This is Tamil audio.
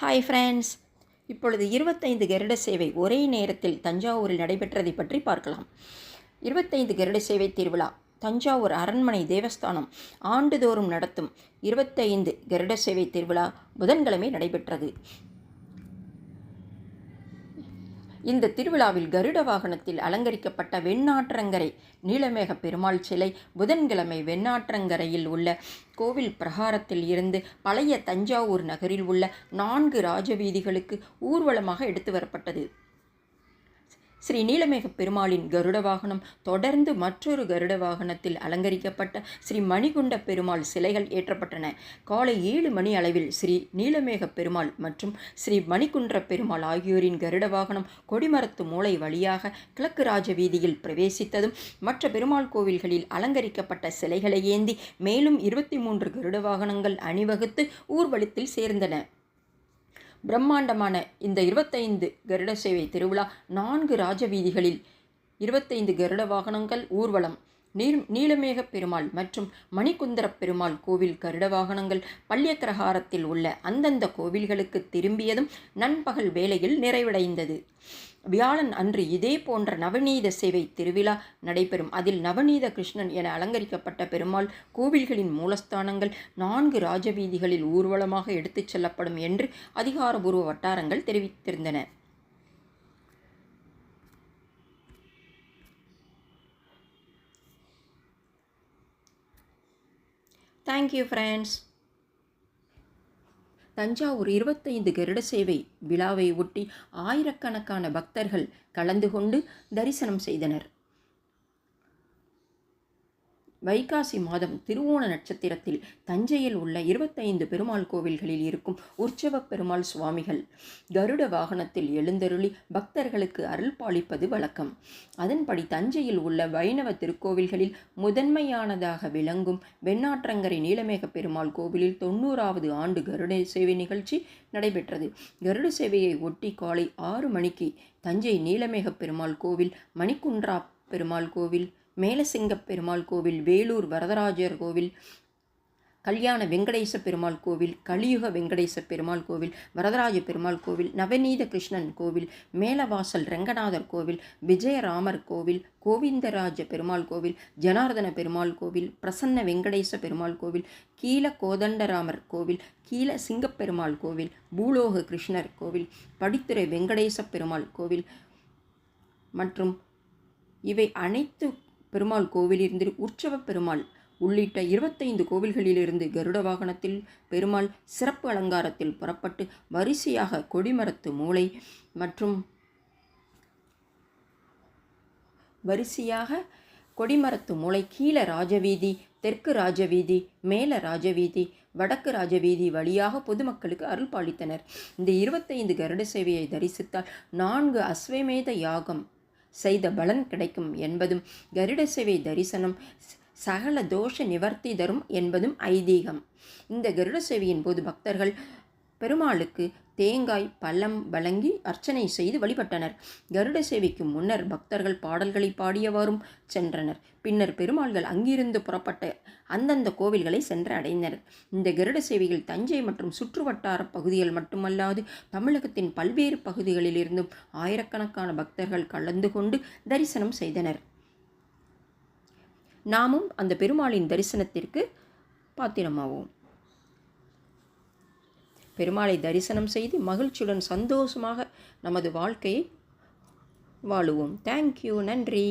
ஹாய் ஃப்ரெண்ட்ஸ், இப்பொழுது 25 கருட சேவை ஒரே நேரத்தில் தஞ்சாவூரில் நடைபெற்றதை பற்றி பார்க்கலாம். 25 கருட சேவை திருவிழா தஞ்சாவூர் அரண்மனை தேவஸ்தானம் ஆண்டுதோறும் நடத்தும் 25 கருட சேவை திருவிழா புதன்கிழமை நடைபெற்றது. இந்த திருவிழாவில் கருட வாகனத்தில் அலங்கரிக்கப்பட்ட வெண்ணாற்றங்கரை நீலமேக பெருமாள் சிலை புதன்கிழமை வெண்ணாற்றங்கரையில் உள்ள கோவில் பிரகாரத்தில் இருந்து பழைய தஞ்சாவூர் நகரில் உள்ள 4 ராஜவீதிகளுக்கு ஊர்வலமாக எடுத்து வரப்பட்டது. ஸ்ரீ நீலமேக பெருமாளின் கருட வாகனம் தொடர்ந்து மற்றொரு கருட வாகனத்தில் அலங்கரிக்கப்பட்ட ஸ்ரீ மணிகுண்ட பெருமாள் சிலைகள் ஏற்றப்பட்டன. காலை 7 மணி அளவில் ஸ்ரீ நீலமேக பெருமாள் மற்றும் ஸ்ரீ மணிகுன்ற பெருமாள் ஆகியோரின் கருட வாகனம் கொடிமரத்து மூலை வழியாக கிழக்கு ராஜ வீதியில் பிரவேசித்ததும் மற்ற பெருமாள் கோவில்களில் அலங்கரிக்கப்பட்ட சிலைகளை ஏந்தி மேலும் 23 கருட வாகனங்கள் அணிவகுத்து ஊர்வலத்தில் சேர்ந்தன. பிரம்மாண்டமான இந்த 25 கருட சேவை திருவிழா 4 ராஜவீதிகளில் 25 கருட வாகனங்கள் ஊர்வலம். நீலமேக பெருமாள் மற்றும் மணிகுந்தர பெருமாள் கோவில் கருட வாகனங்கள் பள்ளியக்கிரகாரத்தில் உள்ள அந்தந்த கோவில்களுக்கு திரும்பியதும் நண்பகல் வேளையில் நிறைவடைந்தது. வியாழன் அன்று இதே போன்ற நவநீத சேவை திருவிழா நடைபெறும். அதில் நவநீத கிருஷ்ணன் என அலங்கரிக்கப்பட்ட பெருமாள் கோவில்களின் மூலஸ்தானங்கள் 4 ராஜவீதிகளில் ஊர்வலமாக எடுத்துச் செல்லப்படும் என்று அதிகாரபூர்வ வட்டாரங்கள் தெரிவித்திருந்தன. Thank you friends. தஞ்சாவூர் 25 கருட சேவை விழாவை ஒட்டி ஆயிரக்கணக்கான பக்தர்கள் கலந்து கொண்டு தரிசனம் செய்தனர். வைகாசி மாதம் திருவோண நட்சத்திரத்தில் தஞ்சையில் உள்ள 25 பெருமாள் கோவில்களில் இருக்கும் உற்சவ பெருமாள் சுவாமிகள் கருட வாகனத்தில் எழுந்தருளி பக்தர்களுக்கு அருள் பாலிப்பது வழக்கம். அதன்படி தஞ்சையில் உள்ள வைணவ திருக்கோவில்களில் முதன்மையானதாக விளங்கும் வெண்ணாற்றங்கரை நீலமேக பெருமாள் கோவிலில் 90வது ஆண்டு கருட சேவை நிகழ்ச்சி நடைபெற்றது. கருட சேவையை ஒட்டி காலை 6 மணிக்கு தஞ்சை நீலமேக பெருமாள் கோவில், மணிகுன்றா பெருமாள் கோவில், மேலசிங்க பெருமாள் கோவில், வேலூர் வரதராஜர் கோவில், கல்யாண வெங்கடேச பெருமாள் கோவில், கலியுக வெங்கடேச பெருமாள் கோவில், வரதராஜ பெருமாள் கோவில், நவநீத கிருஷ்ணன் கோவில், மேலவாசல் ரங்கநாதர் கோவில், விஜயராமர் கோவில், கோவிந்தராஜ பெருமாள் கோவில், ஜனார்தன பெருமாள் கோவில், பிரசன்ன வெங்கடேச பெருமாள் கோவில், கீழ கோதண்டராமர் கோவில், கீழ சிங்கப்பெருமாள் கோவில், பூலோக கிருஷ்ணர் கோவில், படித்துறை வெங்கடேச பெருமாள் கோவில் மற்றும் இவை அனைத்து பெருமாள் கோவிலிருந்து உற்சவ பெருமாள் உள்ளிட்ட 25 கோவில்களிலிருந்து கருட வாகனத்தில் பெருமாள் சிறப்பு அலங்காரத்தில் புறப்பட்டு வரிசையாக கொடிமரத்து மூலை மற்றும் கீழ ராஜவீதி, தெற்கு ராஜவீதி, மேல ராஜவீதி, வடக்கு ராஜவீதி வழியாக பொதுமக்களுக்கு அருள் பாலித்தனர். இந்த 25 கருட சேவையை தரிசித்தால் 4 அஸ்வமேத யாகம் செய்த பலன் கிடைக்கும் என்பதும், கருட சேவை தரிசனம் சகல தோஷ நிவர்த்தி தரும் என்பதும் ஐதீகம். இந்த கருட சேவையின் போது பக்தர்கள் பெருமாளுக்கு தேங்காய் பழம் வழங்கி அர்ச்சனை செய்து வழிபட்டனர். கருட சேவைக்கு முன்னர் பக்தர்கள் பாடல்களை பாடியவாறும் சென்றனர். பின்னர் பெருமாள்கள் அங்கிருந்து புறப்பட்ட அந்தந்த கோவில்களை சென்று அடைந்தனர். இந்த கருட சேவையில் தஞ்சை மற்றும் சுற்றுவட்டார பகுதிகள் மட்டுமல்லாது தமிழகத்தின் பல்வேறு பகுதிகளிலிருந்தும் ஆயிரக்கணக்கான பக்தர்கள் கலந்து கொண்டு தரிசனம் செய்தனர். நாமும் அந்த பெருமாளின் தரிசனத்திற்கு பாத்திரமாவோம். பெருமாளை தரிசனம் செய்து மகிழ்ச்சியுடன் சந்தோஷமாக நமது வாழ்க்கையை வாழுவோம். தேங்க்யூ. நன்றி.